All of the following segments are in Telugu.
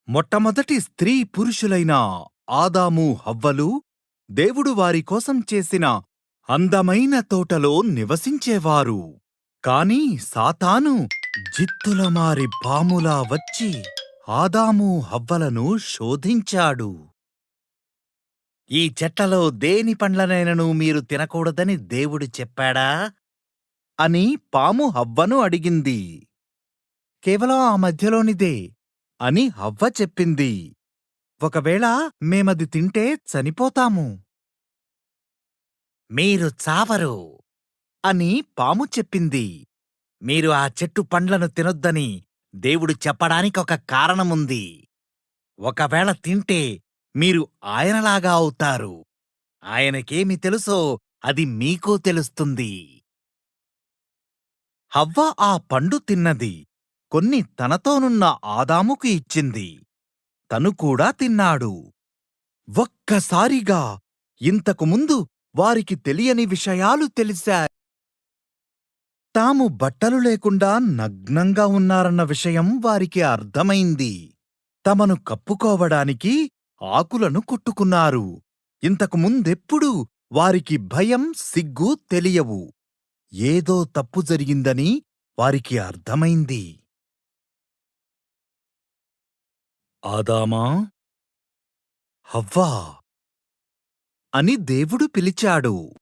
మొట్టమొదటి స్త్రీ పురుషులైన ఆదాము హవ్వలు దేవుడు వారి కోసం చేసిన అందమైన తోటలో నివసించేవారు. కాని సాతాను జిత్తులమారి పాములా వచ్చి ఆదాము హవ్వలను శోధించాడు. ఈ చెట్లలో దేని పండ్లనైనను మీరు తినకూడదని దేవుడు చెప్పాడా అని పాము హవ్వను అడిగింది. కేవలం ఆ మధ్యలోనిదే అని హవ్వ చెప్పింది. ఒకవేళ మేమది తింటే చనిపోతాము. మీరు చావరు అని పాము చెప్పింది. మీరు ఆ చెట్టు పండ్లను తినొద్దని దేవుడు చెప్పడానికొక కారణముంది. ఒకవేళ తింటే మీరు ఆయనలాగా అవుతారు. ఆయనకేమి తెలుసో అది మీకూ తెలుస్తుంది. హవ్వ ఆ పండు తిన్నది. కొన్ని తనతోనున్న ఆదాముకు ఇచ్చింది. తను కూడా తిన్నాడు. ఒక్కసారిగా ఇంతకుముందు వారికి తెలియని విషయాలు తెలిశాయి. తాము బట్టలు లేకుండా నగ్నంగా ఉన్నారన్న విషయం వారికి అర్థమైంది. తమను కప్పుకోవడానికి ఆకులను కుట్టుకున్నారు. ఇంతకు ముందెప్పుడూ వారికి భయం, సిగ్గు తెలియవు. ఏదో తప్పు జరిగిందని వారికి అర్థమైంది. ఆదామా, హవ్వా అని దేవుడు పిలిచాడు.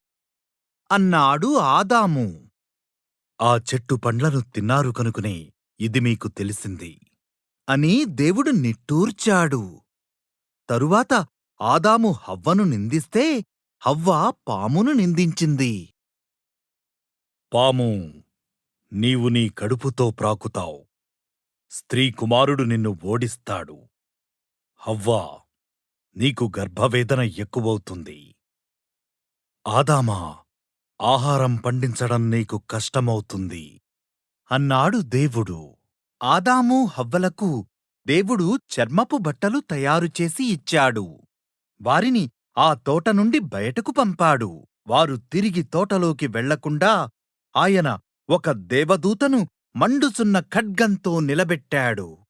అన్నాడు ఆదాము. ఆ చెట్టు పండ్లను తిన్నారు కనుకనే ఇది మీకు తెలిసింది అని దేవుడు నిట్టూర్చాడు. తరువాత ఆదాము హవ్వను నిందిస్తే హవ్వ పామును నిందించింది. పాము, నీవు నీ కడుపుతో ప్రాకుతావు. స్త్రీ కుమారుడు నిన్ను ఓడిస్తాడు. హవ్వా, నీకు గర్భవేదన ఎక్కువవుతుంది. ఆదామా, ఆహారం పండించడం నీకు కష్టమవుతుంది అన్నాడు దేవుడు. ఆదాము హవ్వలకు దేవుడు చర్మపు బట్టలు తయారుచేసి ఇచ్చాడు. వారిని ఆ తోట నుండి బయటకు పంపాడు. వారు తిరిగి తోటలోకి వెళ్లకుండా ఆయన ఒక దేవదూతను మండుచున్న ఖడ్గంతో నిలబెట్టాడు.